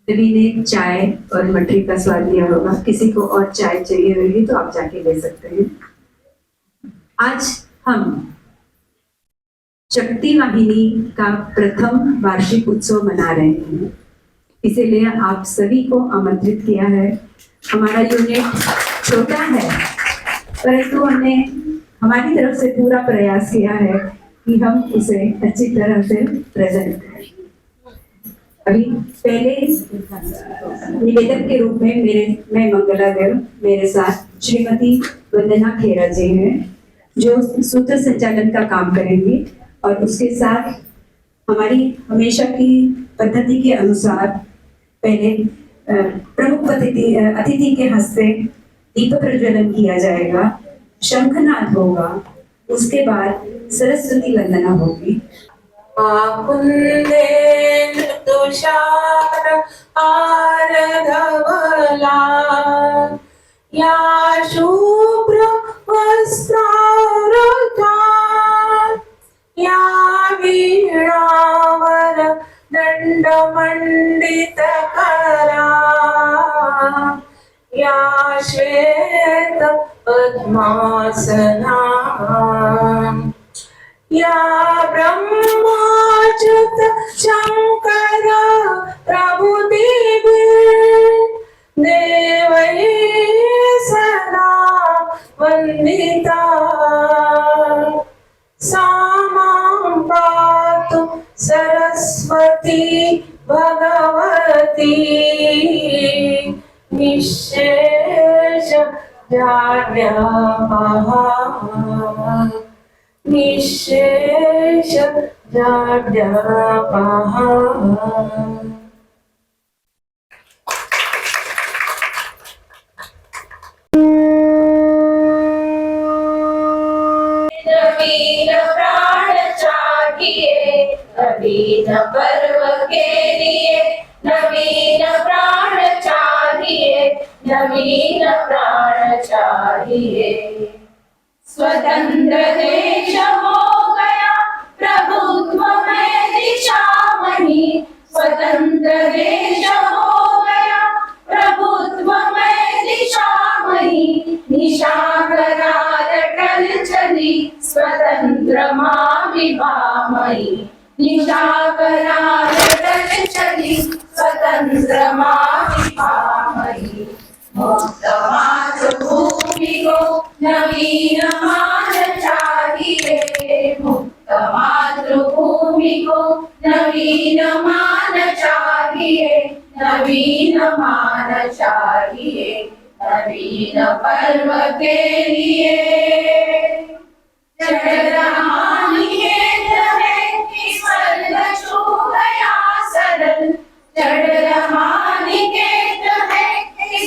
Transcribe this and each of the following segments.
सभी ने चाय और मठरी का स्वाद लिया होगा। किसी को और चाय चाहिए होगी तो आप जाके ले सकते हैं। आज हम शक्ति वाहिनी का प्रथम वार्षिक उत्सव मना रहे हैं, इसीलिए आप सभी को आमंत्रित किया है। हमारा यूनिट छोटा है, परंतु हमने हमारी तरफ से पूरा प्रयास किया है कि हम उसे अच्छी तरह से प्रेजेंट करें। अभी पहले निवेदक के रूप में मैं मंगला देव, मेरे साथ श्रीमती वंदना खेरा जी हैं जो सूत्र संचालन का काम करेंगी, और उसके साथ हमारी हमेशा की पद्धति के अनुसार पहले प्रमुख अतिथि के हस्ते दीपक प्रज्वलन किया जाएगा, शंखनाद होगा, उसके बाद सरस्वती वंदना होगी। कुंदेन तुषार हार धवला या शुभ्र वस्त्रावृता या वीणावर दंडमंडित करा या श्वेत पद्मासना या ब्रह्माच्युत शंकर प्रभुदेवी देवै सदा वंदिता सामां पातु सरस्वती भगवती निःशेष जाड्यापहा निःशेष जाड्यापहा। नवीन प्राण चाहिए, नवीन पर्व के लिए नवीन प्राण चाहिए, नवीन प्राण चाहिए। स्वतंत्र देश हो गया प्रभुत्व में दिशा वही, स्वतंत्र देश हो गया प्रभुत्व में दिशा वही। निशा करार टल चली स्वतंत्र माँ विभामयी, निशा करार टल चली स्वतंत्र माँ विभामयी। मुक्त मातृभूमि को नवीन मान चाहिए, मुक्त मातृभूमि को नवीन मान चाहिए, नवीन मान चाहिए। नवीन पर्व के लिए चढ़ स्वर्ग छू गया सरल, चढ़ निकेत है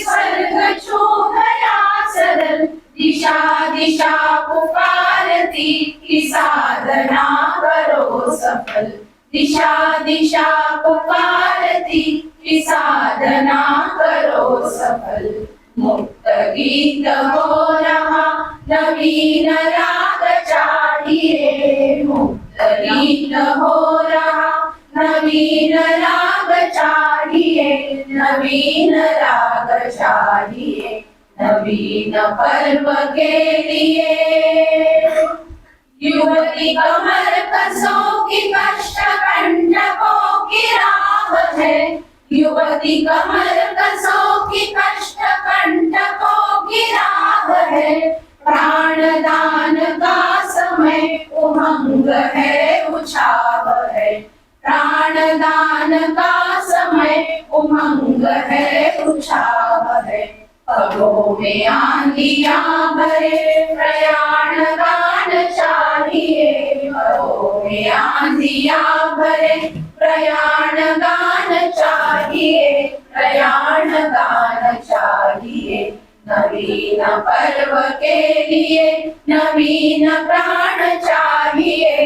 स्वर्ग छू गया सरल। दिशा दिशा पुकारती की साधना करो सफल, दिशा दिशा पुकारती की साधना करो सफल। मुक्त गीत हो रहा नवीन राग चाहिए, मुक्त गीत हो रहा नवीन राग चाहिए, नवीन राग चाहिए। नवीन पर्व के लिए युवती कमर कसों की कष्ट कंटकों की राह है, युवती कमर कसों की कष्ट कंटकों की राह है। प्राणदान का समय उमंग है उत्साह है, प्राणदान का समय उमंग है उत्साह है। पगों में आंधियां भरे प्रयाण गान चाहिए, पगों में आंधियां भरे प्रयाण गान चाहिए, प्रयाण गान चाहिए। नवीन पर्व के लिए नवीन प्राण चाहिए,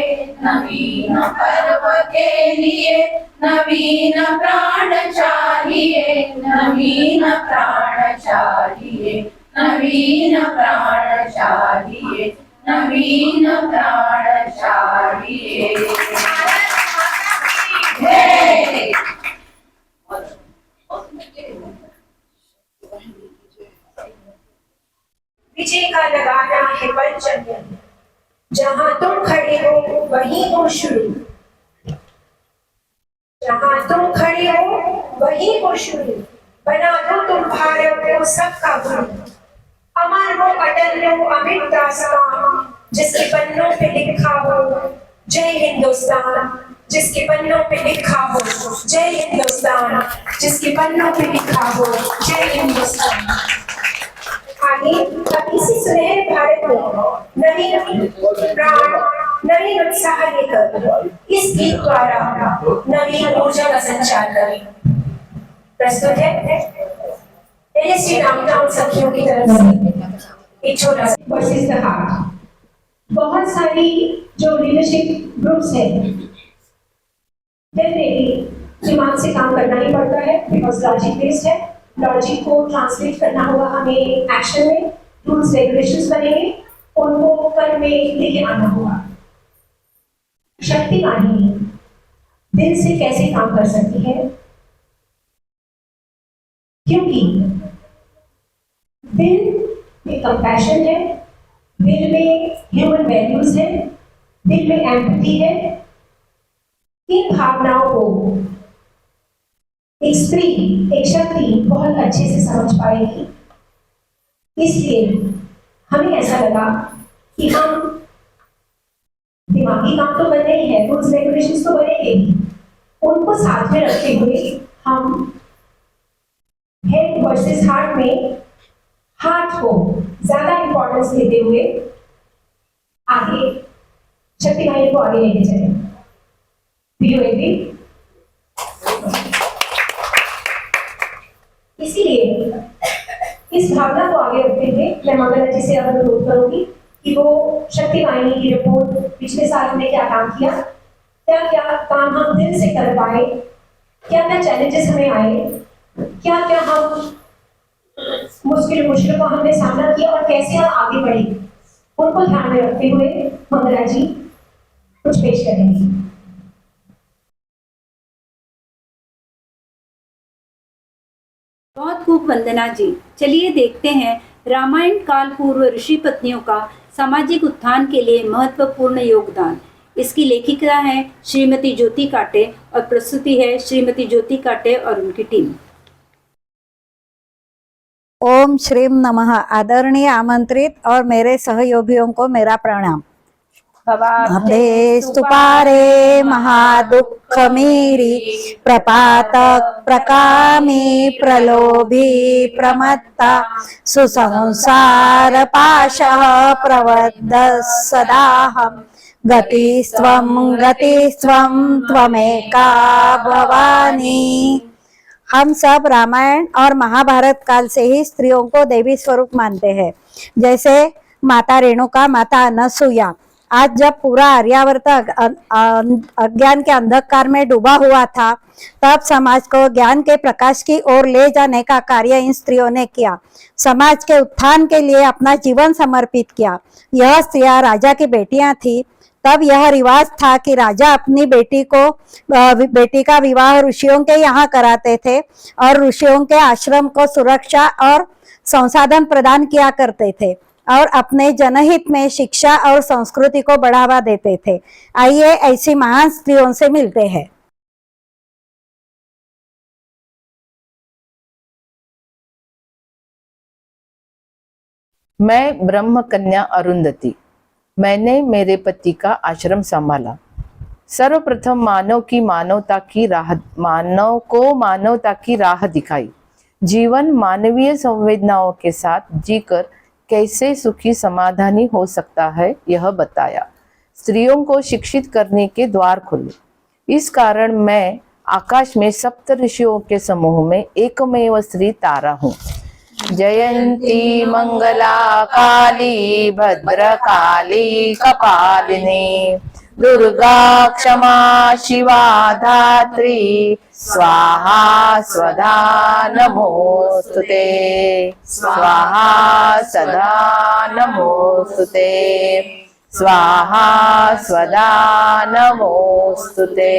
नवीन पर्व के लिए नवीन प्राण चाहिए, नवीन प्राण चाहिए, नवीन प्राण चाहिए, नवीन प्राण चाहिए। का लगाना है पंचम। जहां तुम खड़े हो वहीं हो शुरू, जहां तुम खड़े हो वहीं हो शुरू। बना दो तुम भारत को सबका गुरु। अमर हो अटल हो अमिट दास्तान, जिसके पन्नों पे लिखा हो जय हिंदुस्तान, जिसके पन्नों पे लिखा हो जय हिंदुस्तान, जिसके पन्नों पे लिखा हो जय हिंदुस्तान। आगे अब इसी सुनहरे भारत में नवीन प्राण नवीन उत्साह लेकर इस गीत द्वारा नवीन ऊर्जा का संचार करें। प्रस्तुत है मेरे श्री रामनाम सखियों की तरफ से एक छोटा सा वर्सेस द हार्ट। बहुत सारी जो लीडरशिप ग्रुप्स है डेफिनेटली दिमाग से काम करना ही पड़ता है, बिकॉज लॉजिक बेस्ड है। लॉजिक को ट्रांसलेट करना होगा हमें एक्शन में, रूल्स रेगुलेशंस बनेंगे, उनको कर्म में लेके आना होगा। शक्ति वाहिनी दिल से कैसे काम कर सकती है, क्योंकि दिल में कंपैशन है, दिल में ह्यूमन वैल्यूज है, दिल में एम्पैथी है। इन भावनाओं को एक स्त्री, एक शक्ति बहुत अच्छे से समझ पाएगी। इसलिए हमें ऐसा लगा कि हम दिमागी काम तो कर रहे हैं, रूल्स रेगुलेशंस तो बनेंगे, उनको साथ में रखते हुए हम हेड वर्सेस हार्ट में हार्ट को ज्यादा इंपॉर्टेंस देते हुए आगे शक्ति वाहिनी को आगे लेके चले। Do you agree? इसीलिए इस भावना को आगे रखते हुए मैं मंगला जी से अब अनुरोध करूंगी कि वो शक्ति वाहिनी की रिपोर्ट पिछले साल हमने क्या काम किया, क्या क्या काम हम दिल से कर पाए, क्या क्या चैलेंजेस हमें आए, क्या क्या हम मुश्किलों को हमने सामना किया और कैसे हम आगे बढ़े, उनको ध्यान में रखते हुए मंगला जी कुछ पेश करेंगी। बहुत खूब वंदना जी। चलिए देखते हैं रामायण काल पूर्व ऋषि पत्नियों का सामाजिक उत्थान के लिए महत्वपूर्ण योगदान। इसकी लेखिका है श्रीमती ज्योति काटे और प्रस्तुति है श्रीमती ज्योति काटे और उनकी टीम। ओम श्रीम नमः। आदरणीय आमंत्रित और मेरे सहयोगियों को मेरा प्रणाम। भवेस्तु पारे महादुःख मेरी, प्रपातक प्रकामे प्रलोभी प्रमत्ता, सुसंसार पाशः प्रबद्धः सदाहं, गतिस्त्वं त्वमेका भवानी। हम सब रामायण और महाभारत काल से ही स्त्रियों को देवी स्वरूप मानते हैं। जैसे माता रेणुका, माता अनसुया। आज जब पूरा आर्यावर्त अज्ञान के अंधकार में डूबा हुआ था, तब समाज को ज्ञान के प्रकाश की ओर ले जाने का कार्य इन स्त्रियों ने किया। समाज के उत्थान के लिए अपना जीवन समर्पित किया। यह स्त्रियां राजा की बेटियां थी। तब यह रिवाज था कि राजा अपनी बेटी का विवाह ऋषियों के यहाँ कराते थे और ऋषियों के आश्रम को सुरक्षा और संसाधन प्रदान किया करते थे और अपने जनहित में शिक्षा और संस्कृति को बढ़ावा देते थे। आइए ऐसी महान स्त्रियों से मिलते हैं। मैं ब्रह्म कन्या अरुंधति। मैंने मेरे पति का आश्रम संभाला। सर्वप्रथम मानव को मानवता की राह दिखाई। जीवन मानवीय संवेदनाओं के साथ जीकर कैसे सुखी समाधानी हो सकता है, यह बताया। स्त्रियों को शिक्षित करने के द्वार खुले। इस कारण मैं आकाश में सप्त ऋषियों के समूह में एकमेव स्त्री तारा हूँ। जयंती मंगला काली भद्रकाली कपालिनी, दुर्गा क्षमा शिवा धात्री, स्वाहा स्वधा नमोस्तुते, स्वाहा सदा नमोस्तुते, स्वाहा स्वधा नमोस्तुते।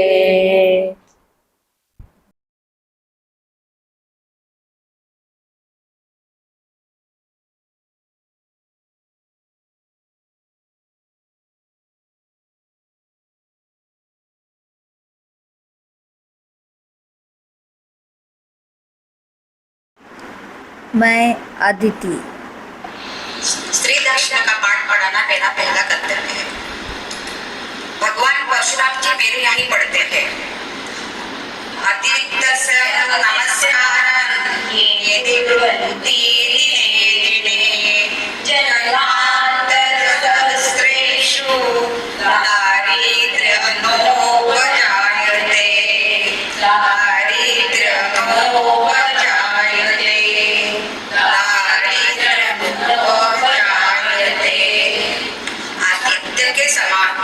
मैं अदिति। स्त्री दर्शन का पाठ पढ़ाना मेरा पहला कर्तव्य है। भगवान परशुराम जी मेरे यहाँ ही पढ़ते हैं। अतिरिक्त नमस्कार ये दिव्यवती दिने जनांतर सहस्रेषु दारिद्र्यनोपजायते आदित्य के समान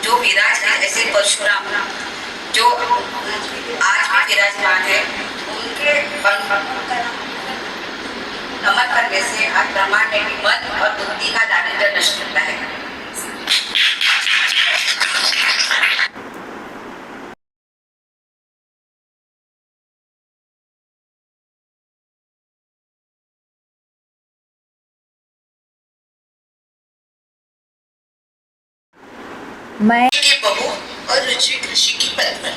जो विराज है, ऐसे परशुराम जो आज भी विराजमान है, उनके नमन करने से आज ब्रह्मांड में भी मन और बुद्धि का दारिद्र्य नष्ट होता है। मैं बहू और ऋषि की पत्नी।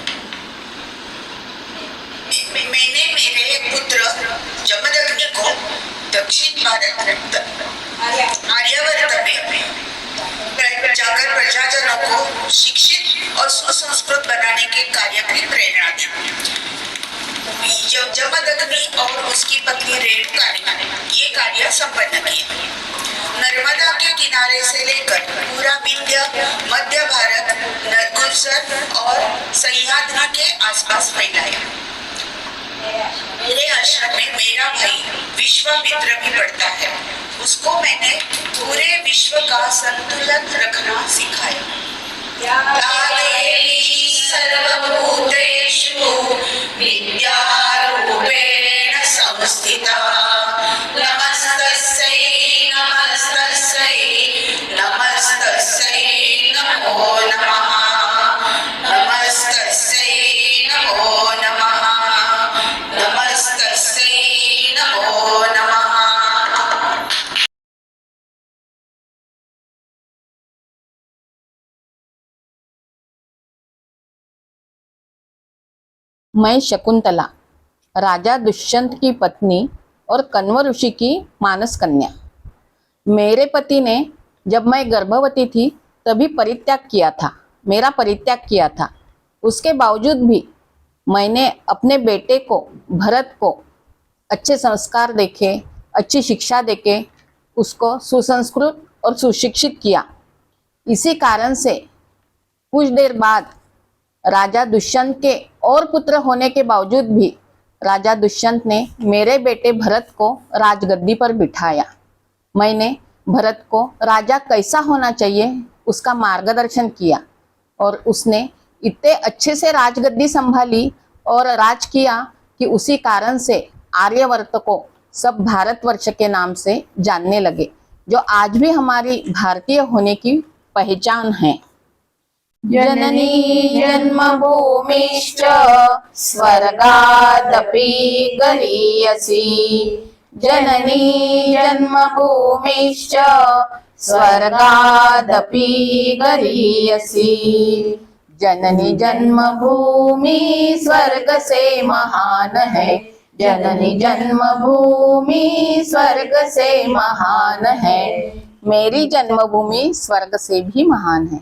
मैंने मेरे पुत्र जमदग्नि को दक्षिण भारत आर्यावर्त में जाकर प्रजाजनों को शिक्षित और सुसंस्कृत बनाने के कार्य की प्रेरणा दी। जमदग्नि और उसकी पत्नी रेणुका ने ये कार्य संपन्न किया। नर्मदा के किनारे से लेकर पूरा विंध्य, मध्य भारत, गुर्जर और सह्याद्री के आसपास फैलाया। मेरे आश्रम में मेरा भाई विश्वामित्र भी पढ़ता है। उसको मैंने पूरे विश्व का संतुलन रखना सिखाया। सर्वभूतेषु विद्यारूपेण संस्थिता नमस्तस्यै नमस्तस्यै नमस्तस्यै नमो नमः नमस्तस्यै नमो नमः नमस्तस्यै नमो नमः। मैं शकुंतला, राजा दुष्यंत की पत्नी और कण्व ऋषि की मानस कन्या। मेरे पति ने जब मैं गर्भवती थी तभी मेरा परित्याग किया था। उसके बावजूद भी मैंने अपने बेटे को भरत को अच्छे संस्कार देके, अच्छी शिक्षा देके उसको सुसंस्कृत और सुशिक्षित किया। इसी कारण से कुछ देर बाद राजा दुष्यंत के और पुत्र होने के बावजूद भी राजा दुष्यंत ने मेरे बेटे भरत को राजगद्दी पर बिठाया। मैंने भरत को राजा कैसा होना चाहिए उसका मार्गदर्शन किया और उसने इतने अच्छे से राजगद्दी संभाली और राज किया कि उसी कारण से आर्यवर्त को सब भारतवर्ष के नाम से जानने लगे, जो आज भी हमारी भारतीय होने की पहचान है। जननी जन्मभूमिश्च स्वर्गादपि गरीयसी जननी जन्मभूमिश्च स्वर्गादपि गरीयसी जननी जन्मभूमि स्वर्ग से महान है जननी जन्मभूमि स्वर्ग से महान है। मेरी जन्मभूमि स्वर्ग से भी महान है।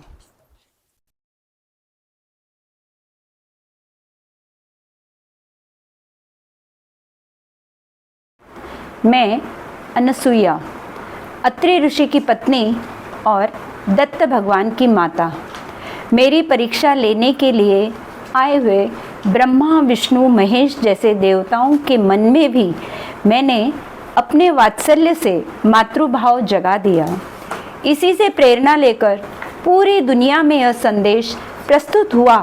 मैं अनसुईया, अत्रि ऋषि की पत्नी और दत्त भगवान की माता। मेरी परीक्षा लेने के लिए आए हुए ब्रह्मा, विष्णु, महेश जैसे देवताओं के मन में भी मैंने अपने वात्सल्य से मातृभाव जगा दिया। इसी से प्रेरणा लेकर पूरी दुनिया में यह संदेश प्रस्तुत हुआ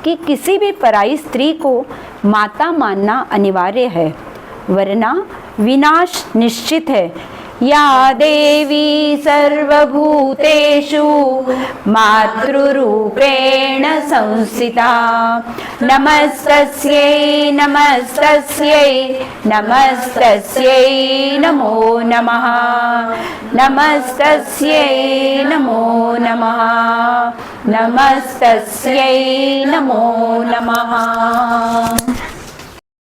कि किसी भी पराई स्त्री को माता मानना अनिवार्य है, वरना विनाश निश्चित है। या देवी सर्वभूतेषु मातृरूपेण संस्थिता नमस्तस्यै नमस्तस्यै नमस्तस्यै नमो नमः नमस्तस्यै नमो नमः नमस्तस्यै नमो नमः।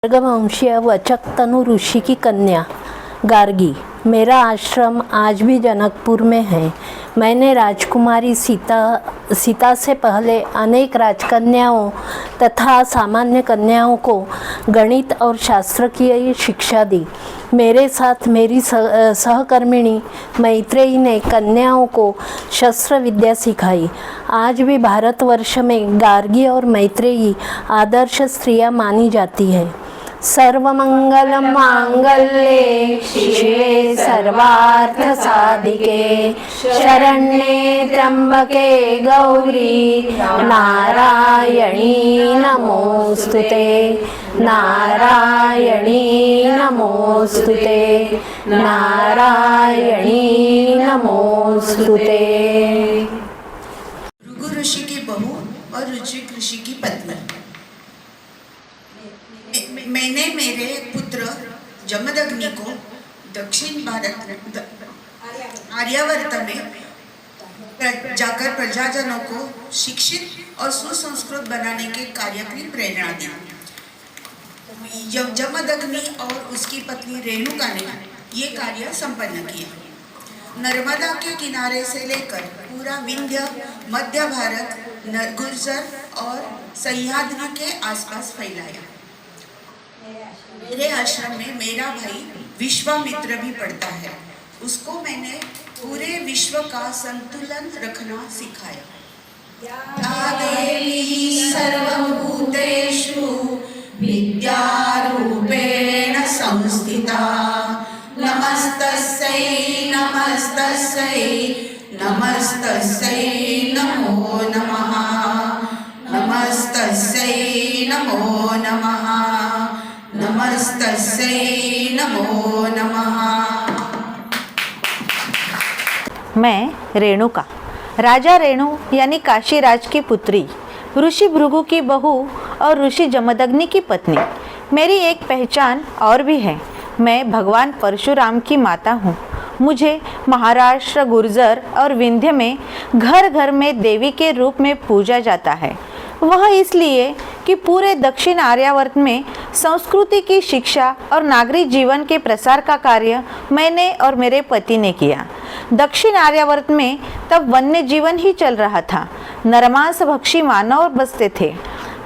वर्गवंशीय वचक तनु ऋषि की कन्या। गार्गी। मेरा आश्रम आज भी जनकपुर में है। मैंने राजकुमारी सीता से पहले अनेक राजकन्याओं तथा सामान्य कन्याओं को गणित और शास्त्र की शिक्षा दी। मेरे साथ मेरी सहकर्मिणी मैत्रेयी ने कन्याओं को शस्त्र विद्या सिखाई। आज भी भारतवर्ष में गार्गी और मैत्रेयी आदर्श स्त्रियां मानी जाती है। सर्वमंगल मांगल्ये शिवे सर्वार्थ साधिके शरण्ये त्र्यंबके गौरी नारायणी नमोस्तुते नारायणी नमोस्तुते नारायणी नमोस्तुते। भृगु ऋषि की बहू और ऋषिक ऋषि की पत्नी। मैंने मेरे पुत्र जमदग्नि को दक्षिण भारत आर्यावर्त में जाकर प्रजाजनों को शिक्षित और सुसंस्कृत बनाने के कार्य की प्रेरणा दी। जमदग्नि और उसकी पत्नी रेणुका ने ये कार्य संपन्न किया। नर्मदा के किनारे से लेकर पूरा विंध्य, मध्य भारत, गुर्जर और सह्याद्री के आसपास फैलाया। मेरे आश्रम में मेरा भाई विश्वामित्र भी पढ़ता है। उसको मैंने पूरे विश्व का संतुलन रखना सिखाया। या देवी सर्वभूतेषु विद्यारूपेण संस्थिता नमस्तस्यै नमस्तस्यै नमस्तस्यै नमो नमः नमस्तस्यै नमो नमः नमस्तस्यै नमो नमः। मैं रेणुका, राजा रेणु यानी काशीराज की पुत्री, ऋषि भृगु की बहू और ऋषि जमदग्नि की पत्नी। मेरी एक पहचान और भी है। मैं भगवान परशुराम की माता हूँ। मुझे महाराष्ट्र, गुर्जर और विंध्य में घर घर में देवी के रूप में पूजा जाता है। वह इसलिए कि पूरे दक्षिण आर्यावर्त में संस्कृति की शिक्षा और नागरिक जीवन के प्रसार का कार्य मैंने और मेरे पति ने किया। दक्षिण आर्यावर्त में तब वन्य जीवन ही चल रहा था। नरमांस भक्षी मानव बसते थे।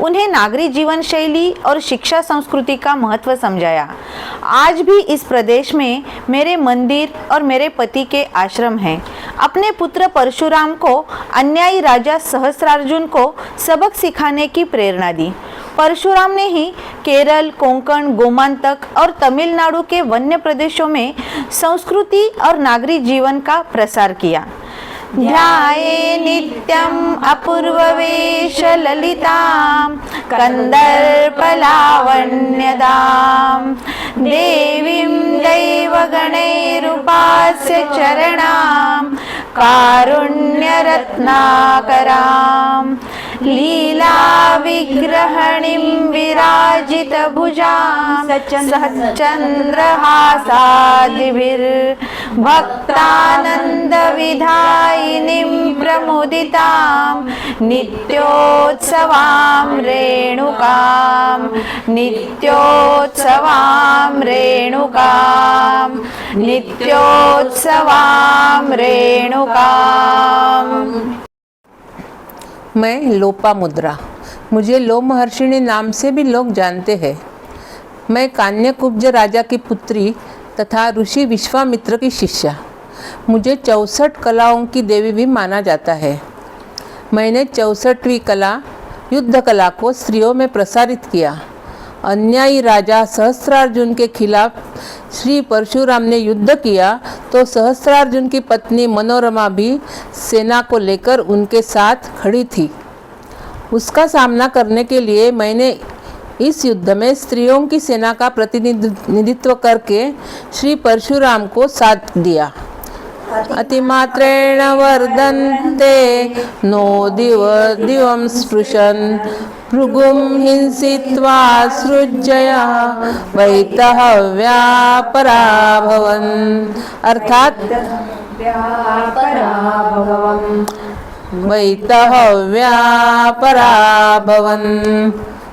उन्हें नागरिक जीवन शैली और शिक्षा संस्कृति का महत्व समझाया। आज भी इस प्रदेश में मेरे मंदिर और मेरे पति के आश्रम हैं। अपने पुत्र परशुराम को अन्यायी राजा सहस्रार्जुन को सबक सिखाने की प्रेरणा दी। परशुराम ने ही केरल, कोंकण, गोमांतक और तमिलनाडु के वन्य प्रदेशों में संस्कृति और नागरिक जीवन का प्रसार किया। ध्याये नित्यम् अपूर्ववेश ललितां कंदर्पलावण्यदां देवीं दैवगणैरुपास्य चरणां कारुण्यरत्नाकरां लीला विग्रहणीं विराजितभुजां सच्चन्द्रहासादिभिर्भक्तानन्दविधायिनीं प्रमुदितां नित्योत्सवां रेणुकां नित्योत्सवां रेणुकां नित्योत्सवां रेणुकां। मैं लोपामुद्रा, मुझे लो महर्षिणी नाम से भी लोग जानते हैं। मैं कान्यकुब्ज राजा की पुत्री तथा ऋषि विश्वामित्र की शिष्या। मुझे 64 कलाओं की देवी भी माना जाता है। मैंने 64वीं कला युद्ध कला को स्त्रियों में प्रसारित किया। अन्यायी राजा सहस्रार्जुन के खिलाफ श्री परशुराम ने युद्ध किया तो सहस्रार्जुन की पत्नी मनोरमा भी सेना को लेकर उनके साथ खड़ी थी। उसका सामना करने के लिए मैंने इस युद्ध में स्त्रियों की सेना का प्रतिनिधित्व करके श्री परशुराम को साथ दिया। अतिमात्रेण वर्धन्ते नो दिवं स्पृशन् भृगुं हिंसित्वा सृज्यया वैतहव्या पराभवन्। अर्थात वैतहव्या पराभवन्।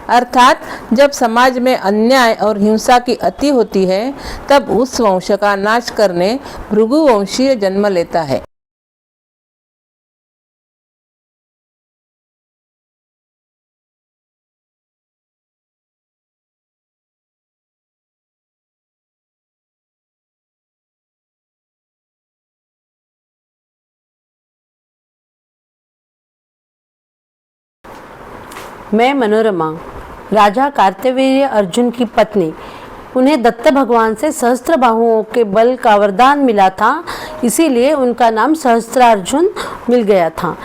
अर्थात जब समाज में अन्याय और हिंसा की अति होती है तब उस वंश का नाश करने भृगुवंशीय जन्म लेता है। मैं मनोरमा, राजा कार्तवीर्य अर्जुन की पत्नी। उन्हें दत्त भगवान से सहस्त्र बाहुओं के बल का वरदान मिला था, इसीलिए उनका नाम सहस्त्रार्जुन मिल गया था।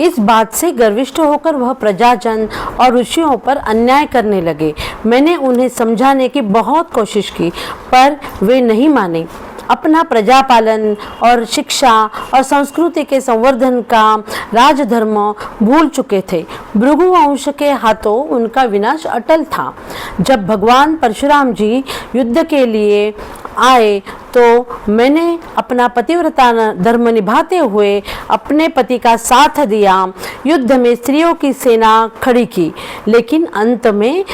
इस बात से गर्विष्ठ होकर वह प्रजाजन और ऋषियों पर अन्याय करने लगे। मैंने उन्हें समझाने की बहुत कोशिश की पर वे नहीं माने। अपना प्रजापालन और शिक्षा और संस्कृति के संवर्धन का राजधर्म भूल चुके थे। भृगुवंश के हाथों उनका विनाश अटल था। जब भगवान परशुराम जी युद्ध के लिए आए तो मैंने अपना पतिव्रता धर्म निभाते हुए अपने पति का साथ दिया। युद्ध में स्त्रियों की सेना खड़ी की, लेकिन अंत में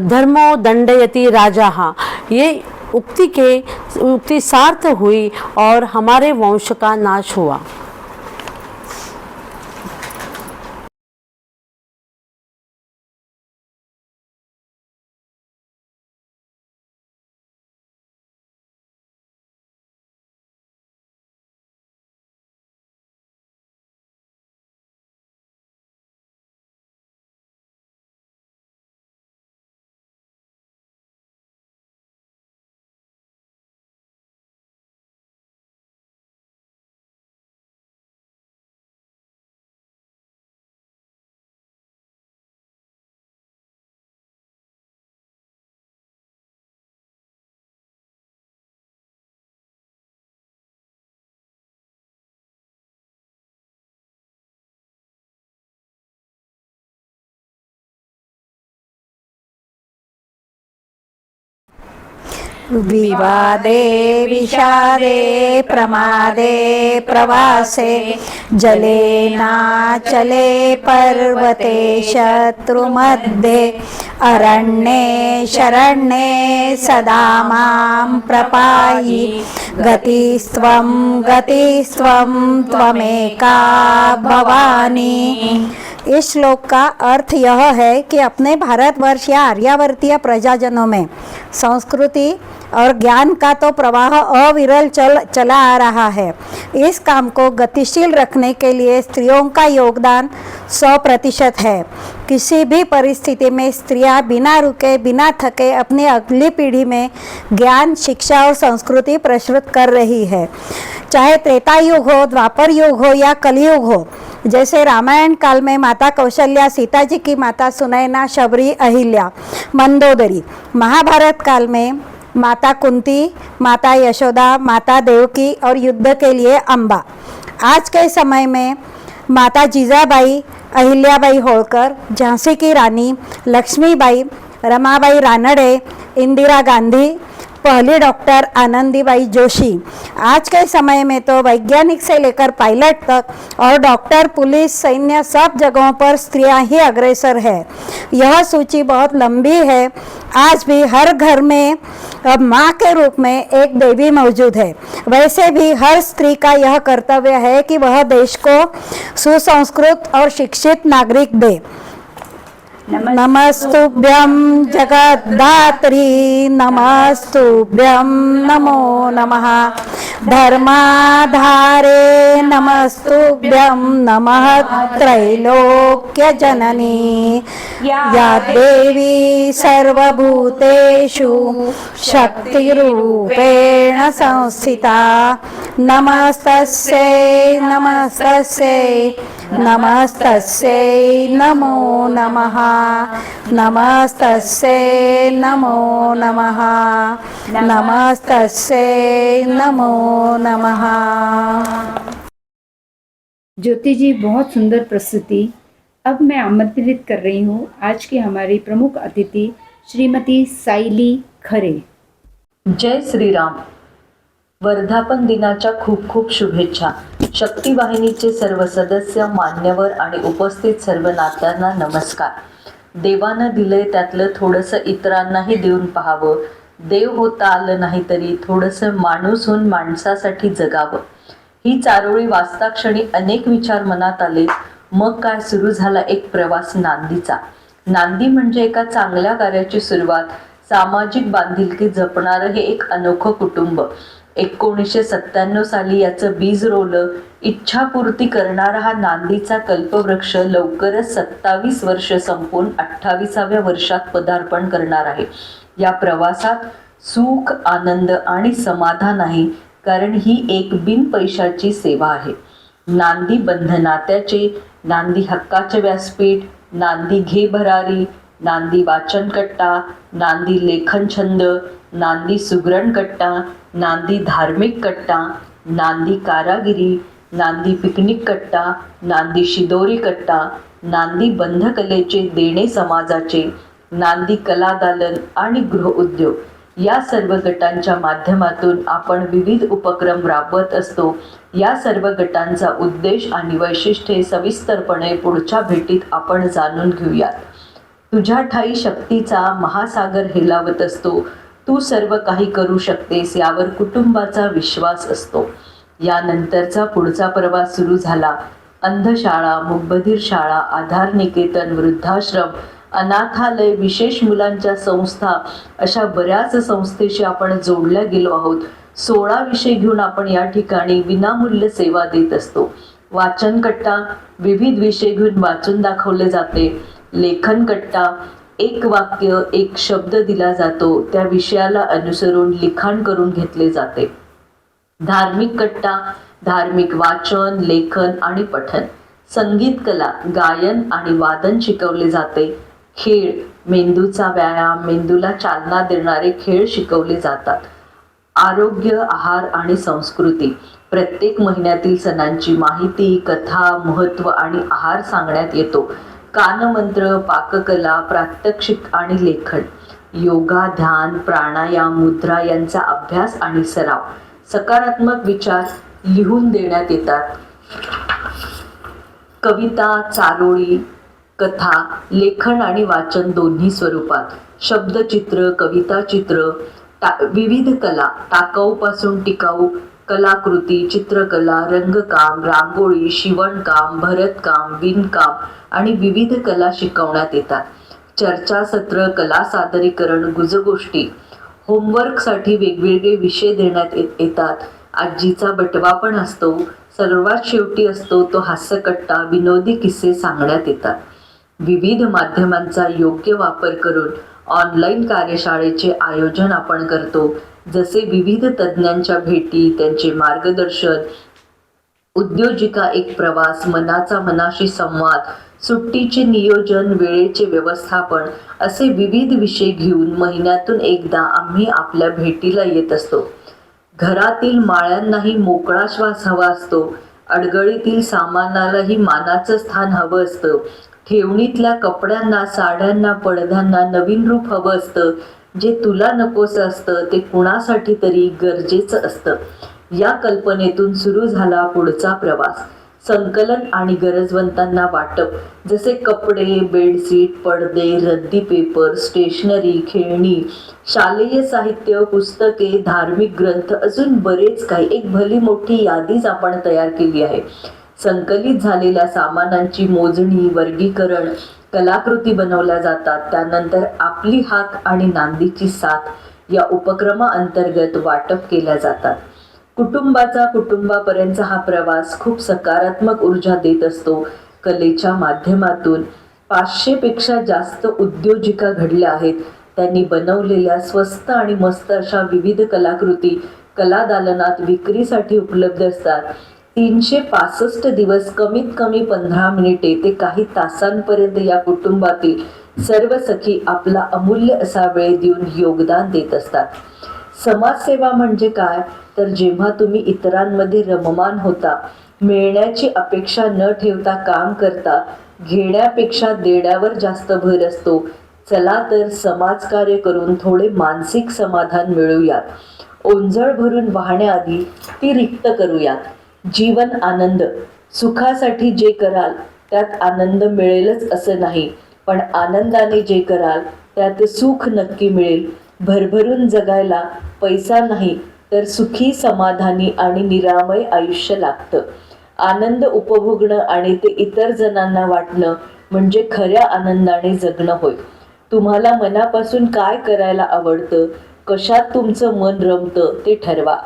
धर्मो दंडयति राजा, ये उक्ति सार्थ हुई और हमारे वंश का नाश हुआ। विवादे विषादे प्रमादे प्रवासे जले नाचले पर्वते शत्रुमध्ये अरण्ये शरण्ये सदा मां प्रपाहि गतिस्त्वं त्वमेका भवानी। इस श्लोक का अर्थ यह है कि अपने भारतवर्ष या आर्यावर्तीय प्रजाजनों में संस्कृति और ज्ञान का तो प्रवाह अविरल चला आ रहा है। इस काम को गतिशील रखने के लिए स्त्रियों का योगदान 100% है। किसी भी परिस्थिति में स्त्रियां बिना रुके बिना थके अपनी अगली पीढ़ी में ज्ञान, शिक्षा और संस्कृति प्रसृत कर रही है। चाहे त्रेता युग हो, द्वापर युग हो या कलयुग हो। जैसे रामायण काल में माता कौशल्या, सीता जी की माता सुनैना, शबरी, अहिल्या, मंदोदरी। महाभारत काल में माता कुंती, माता यशोदा, माता देवकी और युद्ध के लिए अम्बा। आज के समय में माता जीजाबाई, अहिल्याबाई होळकर, झांसी की रानी लक्ष्मीबाई, रमाबाई रानडे, इंदिरा गांधी, पहली डॉक्टर आनंदीबाई जोशी। आज के समय में तो वैज्ञानिक से लेकर पायलट तक और डॉक्टर, पुलिस, सैन्य सब जगहों पर स्त्रियां ही अग्रसर है। यह सूची बहुत लंबी है। आज भी हर घर में अब माँ के रूप में एक देवी मौजूद है। वैसे भी हर स्त्री का यह कर्तव्य है कि वह देश को सुसंस्कृत और शिक्षित नागरिक दे। नमस्तुभ्यं जगद्धात्री, नमस्तुभ्यं नमो नमः। धर्माधारे नमस्तुभ्यं नमः। त्रैलोक्य जननी या देवी सर्वभूतेषु शक्तिरूपेण संस्थिता। नमस्तस्यै नमस्तस्यै नमस्तस्यै नमो नमः। नमस्तस्यै नमो नमः। नमस्तस्यै नमो नमः। ज्योति जी, बहुत सुंदर प्रस्तुति। अब मैं आमंत्रित कर रही हूँ आज की हमारी प्रमुख अतिथि श्रीमती साइली खरे। जय श्री राम। वर्धापन दिनाच्या खूप खूप शुभेच्छा. शक्ती वाहिनीचे सर्व सदस्य, मान्यवर आणि उपस्थित सर्व नात्यांना नमस्कार. देवानं दिलंय त्यातलं थोडंसं इतरांनाही देऊन पाहावं. देव होता आलं नाही तरी थोडंसं माणूस होऊन माणसासाठी जगावं. ही चारोळी वाचता क्षणी अनेक विचार मनात आले. मग काय सुरू झाला एक प्रवास नांदीचा. नांदी म्हणजे एका चांगल्या कार्याची सुरुवात. सामाजिक बांधिलकी जपणारं हे एक अनोखं कुटुंब. 1997 साली याचं बीज रोवलं. इच्छापूर्ती करणारा हा नांदीचा कल्पवृक्ष लवकरच 27 वर्ष संपून 28व्या वर्षात पदार्पण करणार आहे. या प्रवासात सुख, आनंद आणि समाधान आहे, कारण ही एक बिनपैशाची सेवा आहे. नांदी बंध नात्याचे, नांदी हक्काचे व्यासपीठ, नांदी घे भरारी, नांदी वाचन कट्टा, नांदी लेखन छंद, नांदी सुगरण कट्टा, नांदी धार्मिक कट्टा, नांदी कारागिरी, नांदी पिकनिक कट्टा, नांदी शिदोरी कट्टा, नांदी बंधकलेचे देणे समाजाचे, नांदी कलादालन आणि गृहउद्योग या सर्व गटांच्या माध्यमातून आपण विविध उपक्रम राबवत असतो. या सर्व गटांचा उद्देश आणि वैशिष्ट्ये सविस्तरपणे पुढच्या भेटीत आपण जाणून घेऊयात. तुझ्या ठाई शक्तीचा महासागर हेलावत असतो. तू सर्व काही करू शकतेस यावर कुटुंबाचा विश्वास असतो. यानंतरचा पुढचा प्रवास सुरू झाला. अंधशाळा, मूकबधीर शाळा, आधार निकेतन, वृद्धाश्रम, अनाथालय, विशेष मुलांच्या संस्था अशा बऱ्याच संस्थेशी आपण जोडल्या गेलो आहोत. 16 विषय घेऊन आपण या ठिकाणी विनामूल्य सेवा देत असतो. वाचन कट्टा, विविध विषय घेऊन वाचून दाखवले जाते. लेखन कट्टा, एक वाक्य, एक शब्द दिला जातो, त्या विषयाला अनुसरून लिखाण करून घेतले जाते. धार्मिक कट्टा, धार्मिक वाचन, लेखन आणि पठण. संगीत कला, गायन आणि वादन शिकवले जाते. खेळ, मेंदूचा व्यायाम, मेंदूला चालना देणारे खेळ शिकवले जातात. आरोग्य, आहार आणि संस्कृती, प्रत्येक महिन्यातील सणांची माहिती, कथा, महत्त्व आणि आहार सांगण्यात येतो. कानमंत्र, पाककला, प्रात्यक्षिक आणि लेखन. योगा, ध्यान, प्राणायाम, मुद्रा यांचा अभ्यास आणि सराव. सकारात्मक विचार लिहून देण्यात येतात. कविता, चारोळी, कथा, लेखन आणि वाचन दोन्ही स्वरूपात. शब्दचित्र, कविता चित्र, विविध कला, टाकाऊपासून टिकाऊ, कलाकृती, चित्रकला, रंगकाम, रांगोळी, शिवणकाम, भरतकाम, विणकाम आणि विविध कला शिकवण्यात येतात. चर्चासत्र, कला सादरीकरण, गुजगोष्टी. होमवर्कसाठी वेगवेगळे विषय देण्यात येतात. आजीचा बटवा पण असतो. सर्वात शेवटी असतो तो हास्यकट्टा, विनोदी किस्से सांगण्यात येतात. विविध माध्यमांचा योग्य वापर करून ऑनलाईन कार्यशाळेचे आयोजन आपण करतो. जसे विविध तज्ज्ञांच्या भेटी, त्यांचे मार्गदर्शन, उद्योजिका एक प्रवास, मनाचा मनाशी संवाद, सुट्टीचे नियोजन, वेळेचे व्यवस्थापन असे विविध विषय घेऊन महिन्यातून एकदा आम्ही आपल्या भेटीला येत असतो. घरातील माळ्यांनाही मोकळा श्वास हवा असतो. अडगळीतील सामानालाही मानाचं स्थान हवं असतं. ठेवणीतल्या कपड्यांना, साड्यांना, पडद्यांना नवीन रूप हवं असतं. जे तुला नकोसं असतं ते कुणासाठी तरी गरजेचं असतं. या कल्पनेतून सुरू झाला पुढचा प्रवास. संकलन आणि गरजवंतांना वाटप. जसे कपडे, बेडशीट, पडदे, रद्दी पेपर, स्टेशनरी, खेळणी, शालेय साहित्य, पुस्तके, धार्मिक ग्रंथ, अजून बरेच काही. एक भली मोठी यादीच आपण तयार केली आहे. संकलित झालेल्या सामानांची मोजणी, वर्गीकरण, कलाकृती बनवल्या जातात. त्यानंतर आपली हाक आणि नांदीची साथ या उपक्रमाअंतर्गत वाटप केल्या जातात. कुटुंबाचा कुटुंबापर्यंतचा हा प्रवास खूप सकारात्मक ऊर्जा देत असतो. कलेच्या माध्यमातून 500 पेक्षा जास्त उद्योजिका घडल्या आहेत. त्यांनी बनवलेल्या स्वस्त आणि मस्त अशा विविध कलाकृती कलादालनात विक्रीसाठी उपलब्ध असतात. 365 दिवस कमीत कमी 15 मिनिटे ते काही तासांपर्यंत या कुटुंबातील सर्व सखी आपला अमूल्य असा वेळ देऊन योगदान देत असतात. समाजसेवा म्हणजे काय, तर जेव्हा तुम्ही इतरांमध्ये रममान होता, मिळण्याची अपेक्षा न ठेवता काम करता, घेण्यापेक्षा देण्यावर जास्त भर असतो. चला तर समाजकार्य करून थोडे मानसिक समाधान मिळवूयात. ओंजळ भरून वाहण्याआधी ती रिक्त करूयात. जीवन आनंद. सुखासाठी जे कराल त्यात आनंद मिळेलच असं नाही, पण आनंदाने जे कराल त्यात सुख नक्की मिळेल. भरभरून जगायला पैसा नाही तर सुखी, समाधानी आणि निरामय आयुष्य लागतं. आनंद उपभोगणं आणि ते इतर जणांना वाटणं म्हणजे खऱ्या आनंदाने जगणं होय. तुम्हाला मनापासून काय करायला आवडतं, कशात तुमचं मन रमतं ते ठरवा.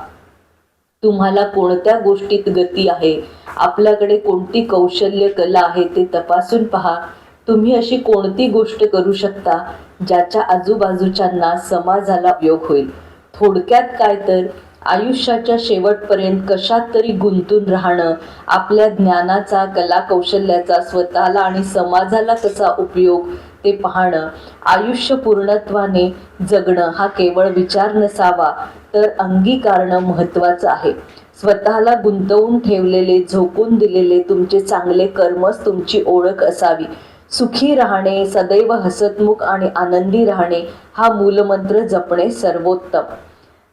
तुम्हाला कोणत्या गोष्टीत गती आहे, आपल्याकडे कोणती कौशल्य कला आहे ते तपासून पहा. तुम्ही अशी कोणती गोष्ट करू शकता ज्याच्या आजूबाजूच्यांना, समाजाला उपयोग होईल. थोडक्यात काय तर आयुष्याच्या शेवटपर्यंत कशात तरी गुंतून राहणं, आपल्या ज्ञानाचा, कला कौशल्याचा स्वतःला आणि समाजाला कसा उपयोग ते पाहणं, आयुष्य पूर्णत्वाने जगणं हा केवळ विचार नसावा तर अंगीकारणं महत्त्वाचं आहे. स्वतःला गुंतवून ठेवलेले, झोकून दिलेले तुमचे चांगले कर्मच तुमची ओळख असावी. सुखी राहणे, सदैव हसतमुख आणि आनंदी राहणे हा मूलमंत्र जपणे सर्वोत्तम.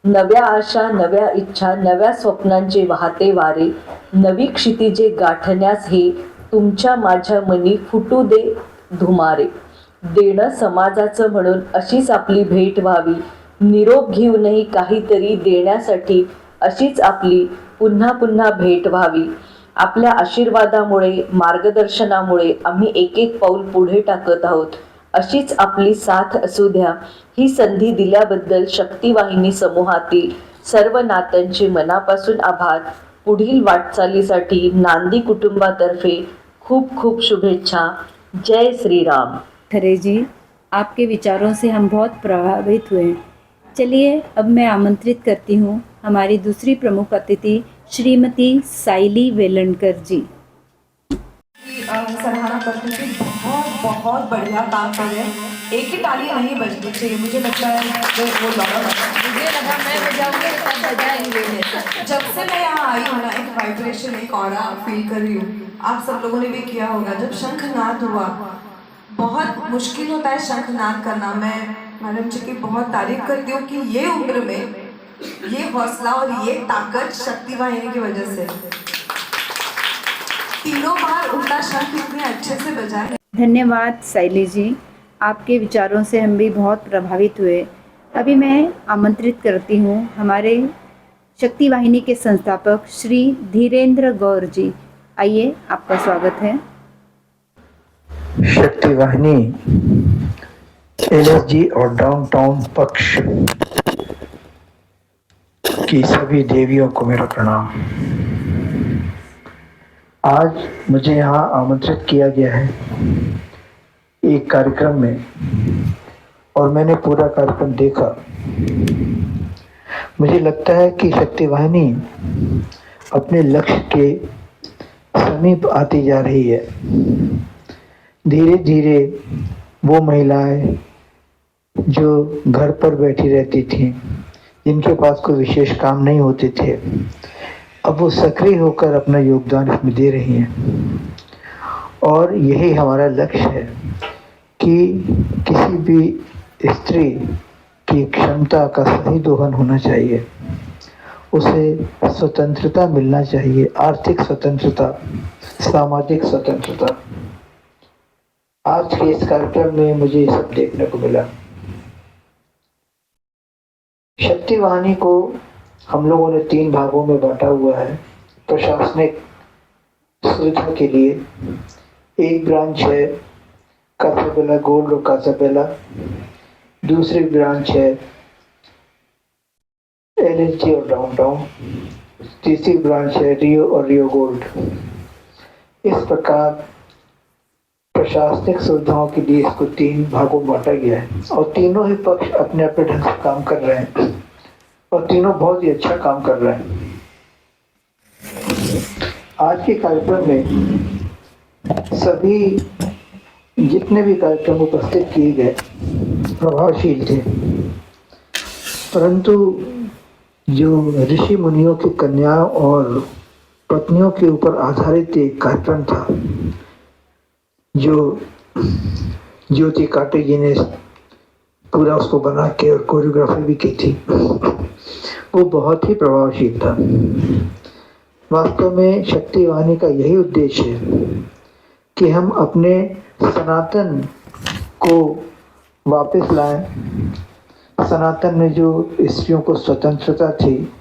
नव्या आशा, नव्या इच्छा, नव्या स्वप्नांचे वाहते वारे, नवी क्षितिजे गाठण्यास हे तुमच्या माझ्या मनी फुटू दे धुमारे. देणं समाजाचं म्हणून अशीच आपली भेट व्हावी. निरोप घेऊनही काहीतरी देण्यासाठी अशीच आपली पुन्हा पुन्हा भेट व्हावी. आपल्या आशीर्वादामुळे, मार्गदर्शनामुळे आम्ही एक एक पाऊल पुढे टाकत आहोत. अशीच आपली साथ असू द्या. ही संधी दिल्याबद्दल शक्तिवाहिनी समूहातील सर्व नात्यांचे मनापासून आभार. पुढील वाटचालीसाठी नांदी कुटुंबातर्फे खूप खूप शुभेच्छा. जय श्री राम. खरे जी, आपके विचारों से हम बहुत प्रभावित हुए. चलिए अब मैं आमंत्रित करती हूँ हमारी दूसरी प्रमुख अतिथि श्रीमती साइली वेलणकर जी. सराहना करती हूँ, बहुत बढ़िया काम कर रहे हैं. एक ही ताली नहीं बजनी चाहिए, मुझे लगता है वो लगा, मुझे लगा मैं बजाऊंगी तब बजाएंगे. जब से मैं यहाँ आई हूँ ना, एक वाइब्रेशन, एक ऑरा फील कर रही हूँ. आप सब लोगों ने भी किया होगा. जब शंखनाद हुआ, बहुत मुश्किल होता है शंखनाद करना. मैं मैडम जी की बहुत तारीफ करती हूँ कि ये उम्र में ये हौसला और ये ताकत शक्ति वाहिनी की वजह से. तीनों बार उल्टा शंख इतने अच्छे से बजाए. धन्यवाद साइली जी, आपके विचारों से हम भी बहुत प्रभावित हुए. अभी मैं आमंत्रित करती हूँ हमारे शक्ति वाहिनी के संस्थापक श्री धीरेन्द्र गौर जी. आइए, आपका स्वागत है. शक्ति वाहिनी, एलएसजी और डाउनटाउन पक्ष की सभी देवियों को मेरा प्रणाम. आज मुझे यहाँ आमंत्रित किया गया है एक कार्यक्रम में, और मैंने पूरा कार्यक्रम देखा. मुझे लगता है कि शक्ति वाहिनी अपने लक्ष्य के समीप आती जा रही है. धीरे धीरे वो महिलाएं जो घर पर बैठी रहती थीं, जिनके पास कोई विशेष काम नहीं होते थे, अब वो सक्रिय होकर अपना योगदान इसमें दे रही हैं. और यही हमारा लक्ष्य है कि किसी भी स्त्री की क्षमता का सही दोहन होना चाहिए. उसे स्वतंत्रता मिलना चाहिए, आर्थिक स्वतंत्रता, सामाजिक स्वतंत्रता. आज के इस कार्यक्रम में मुझे ये सब देखने को मिला. शक्ति वाहिनी को हम लोगों ने 3 भागों में बांटा हुआ है. प्रशासनिक सुविधा के लिए एक ब्रांच है कासाबेला गोल्ड और कासाबेला, दूसरी ब्रांच है एलएसजी और डाउनटाउन, तीसरी ब्रांच है रियो और रियो गोल्ड. इस प्रकार प्रशासनिक सुविधाओं के लिए इसको 3 भागों में बांटा गया है, और तीनों ही पक्ष अपने अपने ढंग से काम कर रहे हैं, और तीनों बहुत ही अच्छा काम कर रहे हैं. आज के कार्यक्रम में सभी जितने भी कार्यक्रम उपस्थित किए गए प्रभावशील थे, परंतु जो ऋषि मुनियों की कन्याओं और पत्नियों के ऊपर आधारित एक कार्यक्रम था, जो ज्योति काटे जी ने पूरा उसको बना के और कोरियोग्राफी भी की थी, वो बहुत ही प्रभावशील था। वास्तव में शक्ति वाहिनी का यही उद्देश्य है कि हम अपने सनातन को वापस लाएं। सनातन में जो स्त्रियों को स्वतंत्रता थी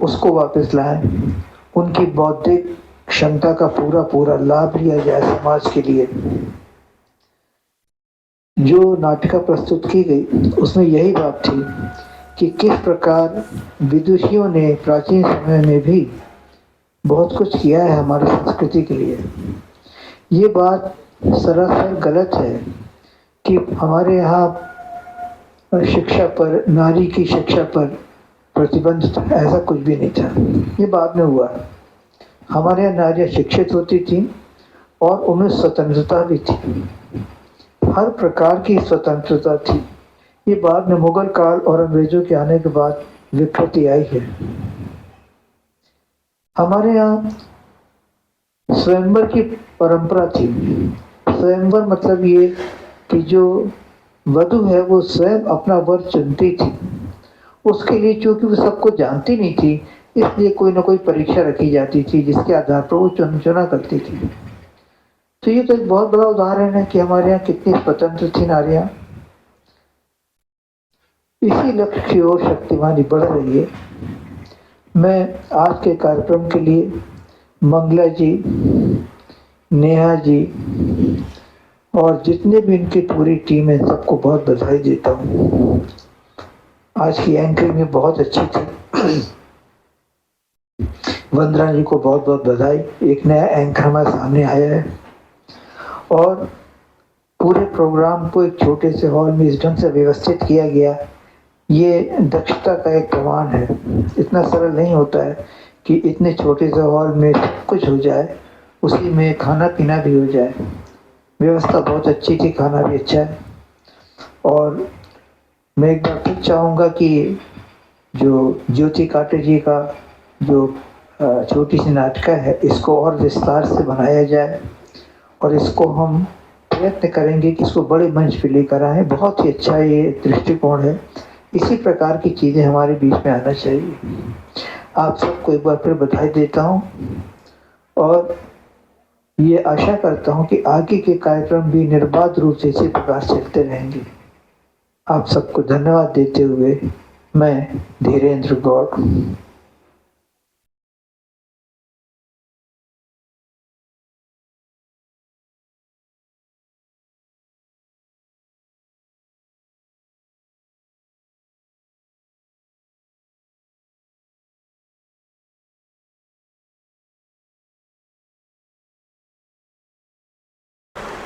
उसको वापस लाएं। उनकी बौद्धिक क्षमता का पूरा लाभ लिया जाए समाज के लिए। जो नाटिका प्रस्तुत की गई उसमें यही बात थी कि किस प्रकार विदुषियों ने प्राचीन समय में भी बहुत कुछ किया है हमारी संस्कृति के लिए। ये बात सरासर गलत है कि हमारे यहाँ शिक्षा पर, नारी की शिक्षा पर प्रतिबंध था। ऐसा कुछ भी नहीं था, ये बाद में हुआ। हमारे यहाँ नारियाँ शिक्षित होती थी और उनमें स्वतंत्रता भी थी, हर प्रकार की स्वतंत्रता थी। ये बाद में मुगल काल और अंग्रेजों के आने के बाद विकृति आई है। हमारे यहाँ स्वयंवर की परंपरा थी। स्वयंवर मतलब ये कि जो वधू है वो स्वयं अपना वर चुनती थी। उसके लिए चूंकि वो सबको जानती नहीं थी, इसलिए कोई ना कोई परीक्षा रखी जाती थी जिसके आधार पर वो चुना करती थी। तो ये तो एक बहुत बड़ा उदाहरण है कि हमारे यहाँ कितनी स्वतंत्र थी नारियां। इसी लक्ष्य की ओर शक्तिवानी बढ़ रही है। मैं आज के कार्यक्रम के लिए मंगला जी, नेहा जी और जितने भी इनकी पूरी टीम है सबको बहुत बधाई देता हूँ। आज की एंकरिंग में बहुत अच्छी थी। वंदना जी को बहुत बहुत बधाई। एक नया एंकर हमारे सामने आया है और पूरे प्रोग्राम को एक छोटे से हॉल में इस ढंग से व्यवस्थित किया गया। ये दक्षता का एक प्रमाण है। इतना सरल नहीं होता है कि इतने छोटे से हॉल में सब कुछ हो जाए, उसी में खाना पीना भी हो जाए। व्यवस्था बहुत अच्छी थी, खाना भी अच्छा है। और मैं एक बार फिर चाहूँगा कि जो ज्योति काटे जी का जो छोटी सी नाटिका है, इसको और विस्तार से बनाया जाए और इसको हम प्रयत्न करेंगे कि इसको बड़े मंच पे लेकर आए। बहुत ही अच्छा ये दृष्टिकोण है। इसी प्रकार की चीज़ें हमारे बीच में आना चाहिए। आप सबको एक बार फिर बधाई देता हूँ और ये आशा करता हूँ कि आगे के कार्यक्रम भी निर्बाध रूप से इसी प्रकार चलते रहेंगे। आप सबको धन्यवाद देते हुए मैं धीरेन्द्र गौड़।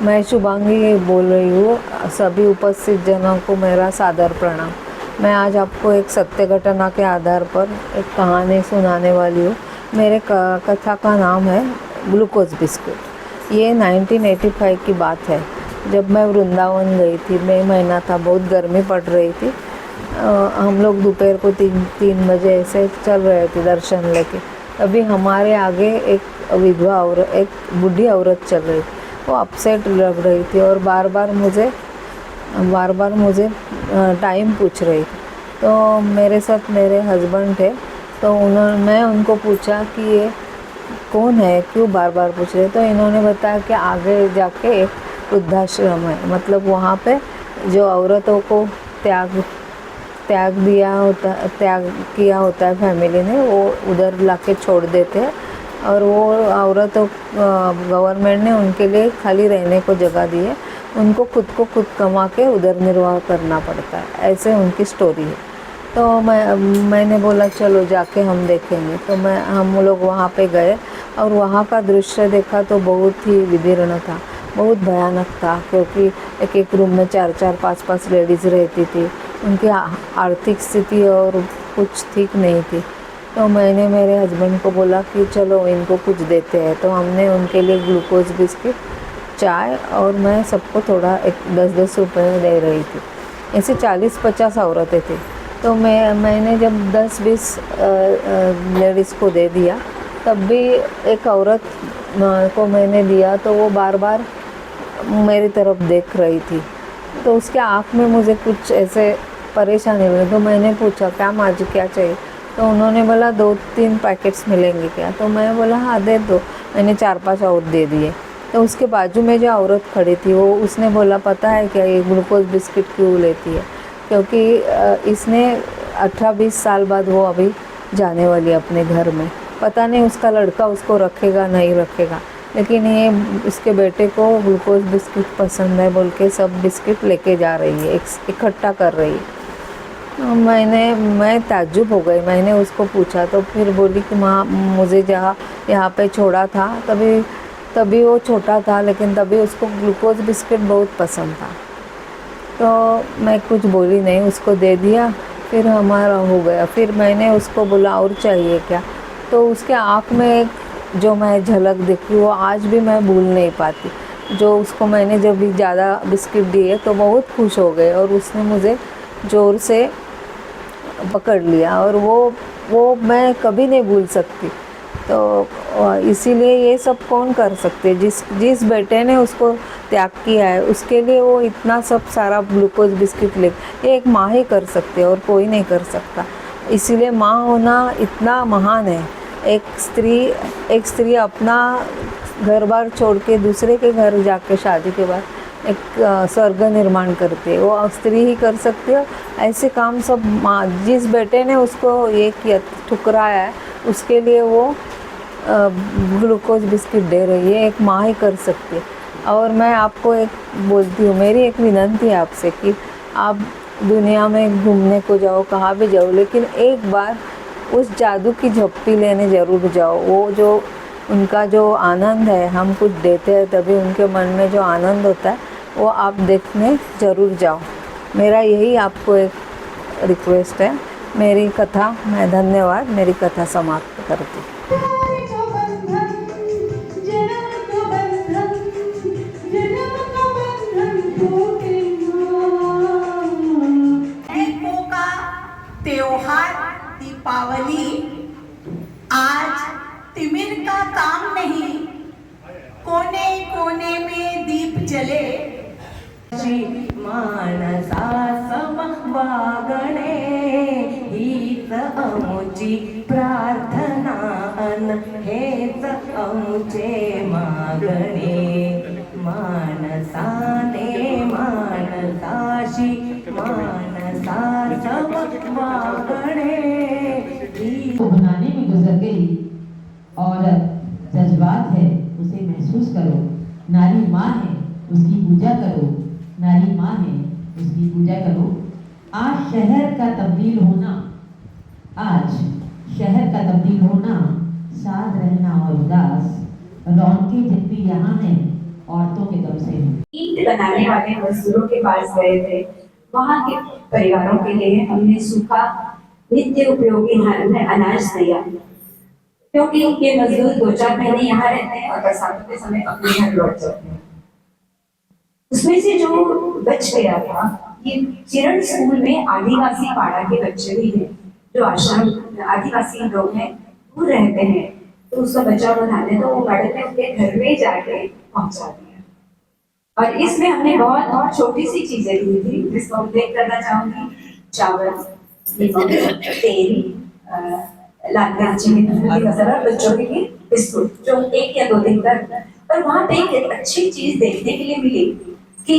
मैं शुभांगी बोल रही हूँ। सभी उपस्थित जनों को मेरा सादर प्रणाम। मैं आज आपको एक सत्य घटना के आधार पर एक कहानी सुनाने वाली हूँ। मेरे कथा का नाम है ग्लूकोज बिस्कुट। ये 1985 की बात है, जब मैं वृंदावन गई थी। मई महीना था, बहुत गर्मी पड़ रही थी। हम लोग दोपहर को 3 बजे ऐसे चल रहे थे दर्शन लेके। अभी हमारे आगे एक विधवा औरत, एक बूढ़ी औरत चल रही थी। वो अपसेट लग रही थी और बार बार मुझे टाइम पूछ रही थी। तो मेरे साथ मेरे हस्बैंड थे, तो मैं उनको पूछा कि ये कौन है, क्यों बार बार पूछ रहे। तो इन्होंने बताया कि आगे जाके एक वृद्धाश्रम है, मतलब वहाँ पे जो औरतों को त्याग किया होता है फैमिली ने, वो उधर लाके छोड़ देते हैं और वो औरतों गवर्नमेंट ने उनके लिए खाली रहने को जगह दी है। उनको खुद कमा के उधर निर्वाह करना पड़ता है। ऐसे उनकी स्टोरी है। तो मैंने बोला चलो जाके हम देखेंगे। तो हम लोग वहाँ पे गए और वहाँ का दृश्य देखा तो बहुत ही विदीर्ण था, बहुत भयानक था। क्योंकि एक रूम में 4-4, 5-5 लेडीज़ रहती थी। उनकी आर्थिक स्थिति और कुछ ठीक नहीं थी। तो मैंने मेरे हस्बैंड को बोला कि चलो इनको कुछ देते हैं। तो हमने उनके लिए ग्लूकोज बिस्किट, चाय और मैं सबको थोड़ा 10-10 रुपये दे रही थी। ऐसे 40-50 औरतें थी। तो मैंने जब 10-20 लेडीज़ को दे दिया, तब भी एक औरत को मैंने दिया तो वो बार बार मेरी तरफ देख रही थी। तो उसके आँख में मुझे कुछ ऐसे परेशानी हुई। तो मैंने पूछा क्या माँ जी क्या चाहिए, तो उन्होंने बोला 2-3 पैकेट्स मिलेंगे क्या, तो मैं बोला हाँ दे दो। मैंने 4-5 और दे दिए। तो उसके बाजू में जो औरत खड़ी थी वो उसने बोला पता है क्या ये ग्लूकोज बिस्किट क्यों लेती है, क्योंकि इसने 18-20 साल बाद वो अभी जाने वाली है अपने घर में, पता नहीं उसका लड़का उसको रखेगा नहीं रखेगा, लेकिन ये इसके बेटे को ग्लूकोज बिस्किट पसंद है बोल के सब बिस्किट लेके जा रही है, इकट्ठा कर रही है। तो मैं ताज्जुब हो गई। मैंने उसको पूछा तो फिर बोली कि माँ मुझे जहाँ यहाँ पे छोड़ा था तभी वो छोटा था, लेकिन तभी उसको ग्लूकोज बिस्किट बहुत पसंद था। तो मैं कुछ बोली नहीं, उसको दे दिया। फिर हमारा हो गया। फिर मैंने उसको बोला और चाहिए क्या, तो उसके आँख में एक जो मैं झलक देखी वो आज भी मैं भूल नहीं पाती। जो उसको मैंने जब भी ज़्यादा बिस्किट दिए तो बहुत खुश हो गए और उसने मुझे ज़ोर से पकड़ लिया और वो मैं कभी नहीं भूल सकती। तो इसीलिए ये सब कौन कर सकते, जिस बेटे ने उसको त्याग किया है उसके लिए वो इतना सब सारा ग्लूकोज बिस्किट ले, ये एक माँ ही कर सकती है और कोई नहीं कर सकता। इसीलिए माँ होना इतना महान है। एक स्त्री अपना घर बार छोड़ के दूसरे के घर जाके शादी के बाद एक स्वर्ग निर्माण करती है, वो स्त्री ही कर सकती है। ऐसे काम सब माँ, जिस बेटे ने उसको ये किया ठुकराया है उसके लिए वो ग्लूकोज बिस्किट दे रही है, एक माँ ही कर सकती है। और मैं आपको एक बोलती हूँ, मेरी एक विनंती है आपसे कि आप दुनिया में घूमने को जाओ, कहाँ भी जाओ, लेकिन एक बार उस जादू की झप्पी लेने ज़रूर जाओ। वो जो उनका जो आनंद है, हम कुछ देते हैं तभी उनके मन में जो आनंद होता है वो आप देखने ज़रूर जाओ। मेरा यही आपको एक रिक्वेस्ट है। मेरी कथा, मैं धन्यवाद, मेरी कथा समाप्त करती हूँ। दीपों का त्योहार दीपावली आज तिमिर का काम नहीं, कोने कोने में दीप जले। मानसा समवागणे हीच अमुची प्रार्थना हेच अमुचे मागणे। मानसाने मानसाशी मानसा समवागणे। बनाने में गुजर गई औरत जज्बात है उसे महसूस करो। नारी माँ है उसकी पूजा करो, नारी माँ है उसकी पूजा करो। आज शहर का तब्दील होना, साथ रहना और उदास, रौनकें जितनी यहाँ हैं औरतों के दम से हैं। ईंट बनाने वाले मजदूरों के पास गए थे, वहाँ के परिवारों के लिए हमने सूखा नित्य उपयोगी अनाज दिया, क्योंकि ये मजदूर 2-4 महीने यहाँ रहते हैं और बरसातों के समय अपने घर लौट जाते हैं। उसमें से जो बच गया था, ये चिरण स्कूल में आदिवासी पाड़ा के बच्चे भी हैं, जो आश्रम आदिवासी लोग हैं, दूर रहते हैं, तो उसका बचा हुआ था तो वो मैडम ने उनके घर में जाके पहुंचा दिया। और इसमें हमने बहुत छोटी सी चीजें दी थी जिसको उल्लेख करना चाहूंगी। चावल, तेल, लाल मिर्ची, मसाला, बच्चों के लिए बिस्कुट, जो 1 या 2 दिन तक। और वहाँ पे एक अच्छी चीज देखने के लिए मिली कि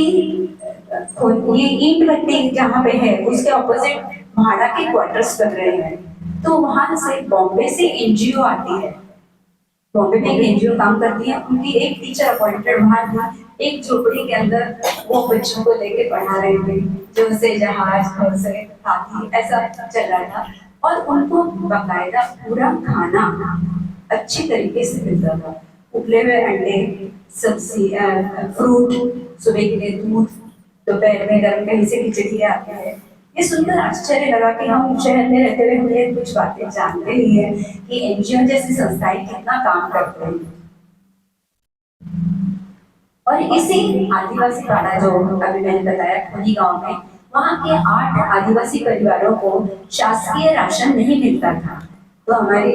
ये ईंट भट्टी जहाँ पे है उसके ऑपोजिट भाड़ा के क्वार्टर्स बन रहे हैं। तो वहां से बॉम्बे से एनजीओ आती है, बॉम्बे में एक एनजीओ काम करती है, उनकी एक टीचर अपॉइंटेड वहां थी। एक झोपड़ी के अंदर वो बच्चों को लेके पढ़ा रहे थे, जो से जहाज से हाथी ऐसा चल रहा था, और उनको बाकायदा पूरा खाना अच्छी तरीके से मिलता था। उबले हुए अंडे, सब्जी, फ्रूट, सुबह के लिए दूध, दोपहर में गर्म कहीं से खिचड़ी आती है। ये सुनकर आश्चर्य लगा कि हम शहर में रहते हुए हमें कुछ बातें जानते ही है कि एनजीओ जैसी संस्थाएं कितना काम करते हैं। और इसी आदिवासी पाड़ा जो अभी मैंने बताया खुली गांव में, वहाँ के 8 आदिवासी परिवारों को शासकीय राशन नहीं मिलता था। तो हमारी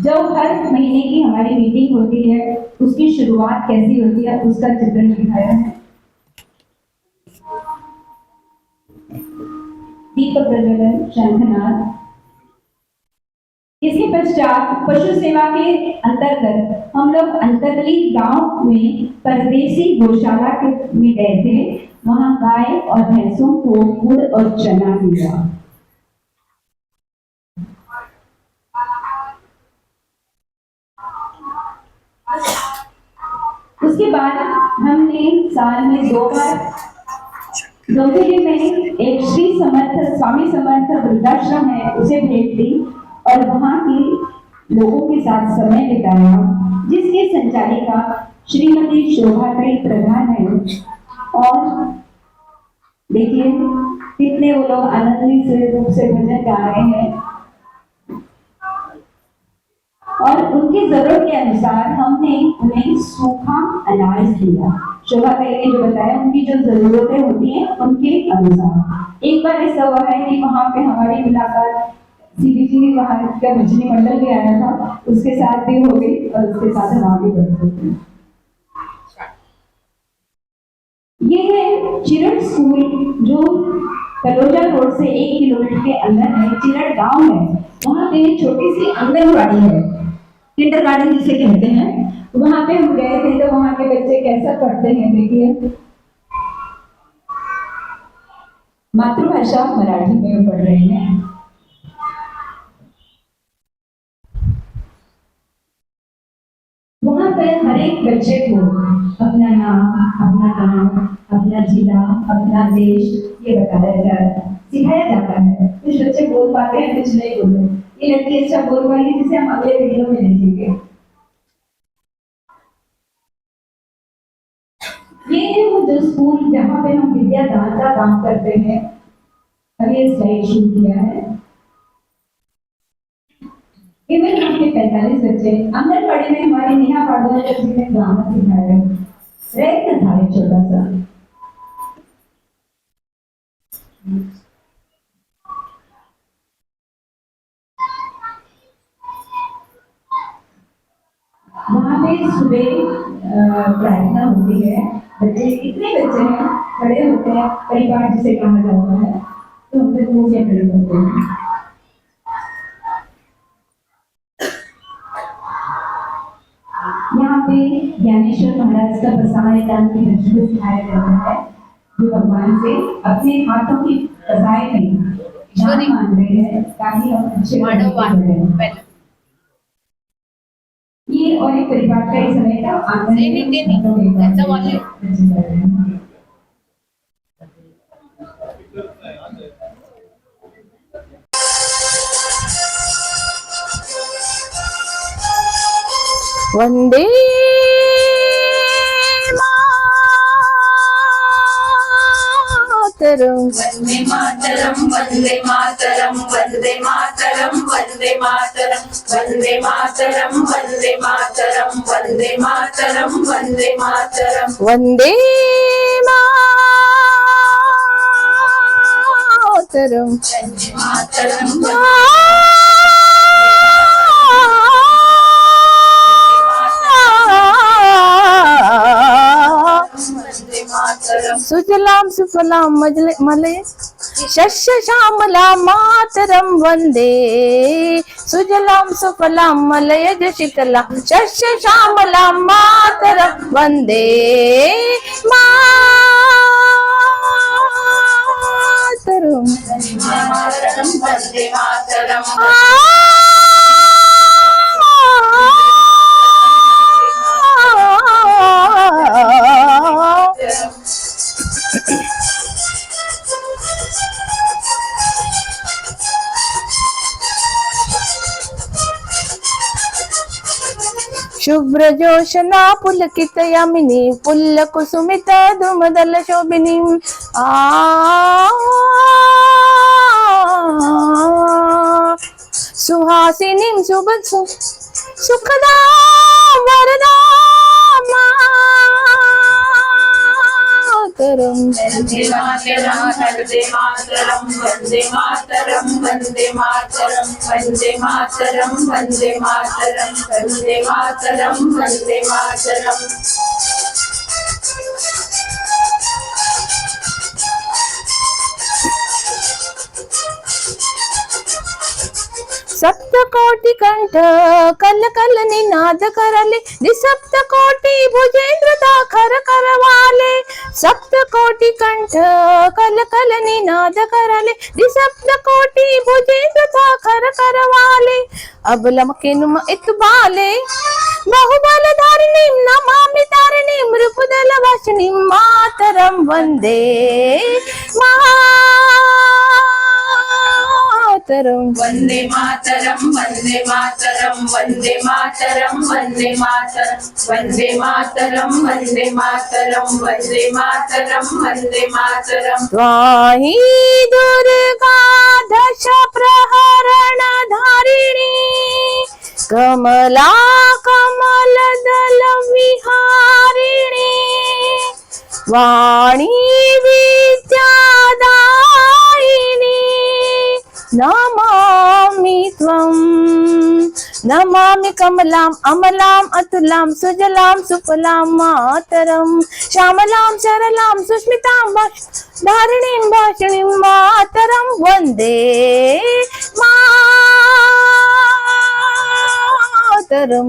जो हर महीने की हमारी मीटिंग होती है उसकी शुरुआत कैसी होती है उसका चित्रण दिखाया है। दीप प्रज्वलन, शंखनाद। इसके पश्चात पशु सेवा के अंतर्गत हम लोग अंतरली गांव में परदेसी गौशाला में गए थे। वहां गाय और भैंसों को गुड़ और चना दिया। उसके बाद हमने साल में 2 बार दोपहरी में एक श्री समर्थ स्वामी समर्थ वृद्धाश्रम है उसे भेंट दी और वहां के लोगों के साथ समय बिताया, जिसकी संचालिका श्रीमती शोभाताई प्रधान है। और देखिए कितने वो लोग आनंदी से रूप से भजन गा रहे हैं और उनकी जरूरत के अनुसार हमने उन्हें सूखा अनाज दिया। शोभा ताई ने जो बताया उनकी जो जरूरतें होती हैं उनके अनुसार। एक बार ऐसा हुआ है कि वहाँ पे हमारी मुलाकात सीबीजी वहाँ का भजनी मंडल भी आया था, उसके साथ भी हो गई और उसके साथ हम आगे बढ़ते थे। ये है चिरट स्कूल जो तलोजा रोड से 1 किलोमीटर के अंदर है। चिरट गांव है, वहाँ पे छोटी सी आंगनबाड़ी है, किंडरगार्टन जिसे कहते हैं। वहां पे हम गए थे तो वहां के बच्चे कैसा पढ़ते हैं देखिए। मातृभाषा मराठी में पढ़ रहे हैं। वहां पे हर एक बच्चे को अपना नाम, अपना गांव, अपना जिला, अपना देश ये सिखाया जाता है। कुछ बच्चे बोल पाते हैं, कुछ नहीं बोलते। ये लड़की अच्छा बोल पाएगी जिसे हम अगले वीडियो में देखेंगे। ये है वो जो स्कूल जहाँ पे हम विद्यादान का काम करते हैं। अभी ये स्लाइड शूट किया है। केवल आपके 45 बच्चे आंगनबाड़ी में हमारी नेहा पाडवाल जी ने ग्रामर सिखाया है। प्रयत्न था एक छोटा सा। वहाँ पे सुबह प्रार्थना होती है। बच्चे इतने बच्चे हैं, खड़े होते हैं, परिवार जिसे कहा जाता है, तो हम लोग वो क्या खड़े होते हैं। यहाँ पे ज्ञानेश्वर महाराज का प्रसाद दान की दृष्टि को सिखाया जाता है, जो भगवान से अपने हाथों की कसाई में दान मांग रहे हैं ताकि हम अच्छे बने। ये और एक परिवार का ही समय था। आंगन वंदे मातरम, वंदे मातरम, वंदे मातरम, वंदे मातरम, वंदे मातरम, वंदे मातरम, वंदे मातरम, वंदे मातरम, वंदे मातरम, वंदे मातरम, वंदे मातरम, सुजलाम सुफलाम मलय शस्य श्यामलां मातरम वंदे, सुजलाम सुफलाम मलयज शीतलां शस्य श्यामलां मातरम वंदे मातरम, वंदे मातरम, शुभ्र जोशना पुलकित यामिनी पुल्ल कुसुमित द्रुमदल शोभिनी सुहासिनी सुभद सुखदा वरदा मातरम। वंदे मातरम, वंदे मातरम, वंदे मातरम, वंदे मातरम, वंदे मातरम, वंदे मातरम, वंदे मातरम, वंदे मातरम। सप्तकोटि कंठ कल कल निनाद करले, सप्तकोटि भुजेंद्र दाखर करवाले। सप्तकोटि कंठ कल कल निनाद करले, सप्तकोटि भुजेंद्र दाखर करवाले। अबलम किनुम इतबाले बहुबल धारिणी नमामि तारिणी मृपुदल वशनी मातरम वंदे मातरम। वंदे मातरम, वंदे मातरम, वंदे मातरम, वंदे मातरम, वंदे मातरम, वंदे मातरम, वंदे मातरम, वंदे मातरम। त्वाहि दुर्गा दश प्रहरण धारिणी, कमला कमल दल विहारिणी, वाणी विद्यादायिनी नमामि त्वं। नमामि कमलाम अमलाम अतुलाम सुजलाम सुफलाम मातरम, श्यामलाम सरलाम सुष्मिताम धारिणीं भाषिणीं मातरम वंदे मातरम।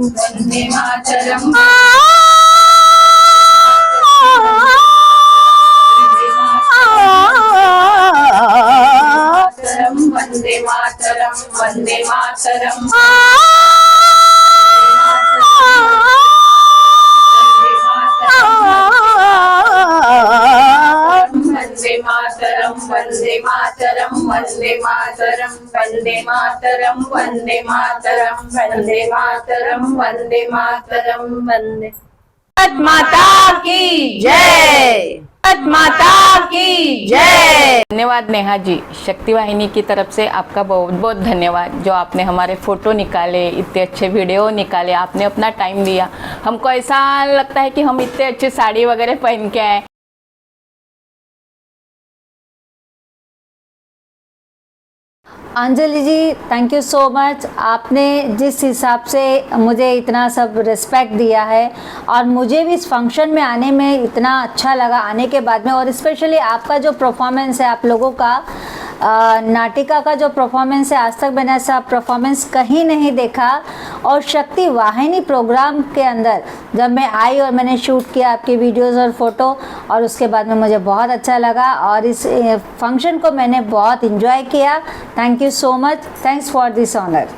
वंदे मातरम, वंदे मातरम, वंदे मातरम, वंदे मातरम, वंदे मातरम, वंदे मातरम, वंदे मातरम, वंदे मातरम, वंदे मातरम, वंदे मातरम, वंदे। भारत माता की जय, भारत माता की जय। धन्यवाद नेहा जी, शक्ति वाहिनी की तरफ से आपका बहुत बहुत धन्यवाद, जो आपने हमारे फ़ोटो निकाले, इतने अच्छे वीडियो निकाले, आपने अपना टाइम दिया। हमको ऐसा लगता है कि हम इतने अच्छे साड़ी वगैरह पहन के आए। अंजलि जी, थैंक यू सो मच। आपने जिस हिसाब से मुझे इतना सब रिस्पेक्ट दिया है और मुझे भी इस फंक्शन में आने में इतना अच्छा लगा आने के बाद में, और स्पेशली आपका जो परफॉर्मेंस है, आप लोगों का नाटिका का जो परफॉर्मेंस है, आज तक मैंने ऐसा परफॉर्मेंस कहीं नहीं देखा। और शक्ति वाहिनी प्रोग्राम के अंदर जब मैं आई और मैंने शूट किया आपकी वीडियोस और फ़ोटो, और उसके बाद में मुझे बहुत अच्छा लगा और इस फंक्शन को मैंने बहुत इन्जॉय किया। Thank you so much, thanks for this honour.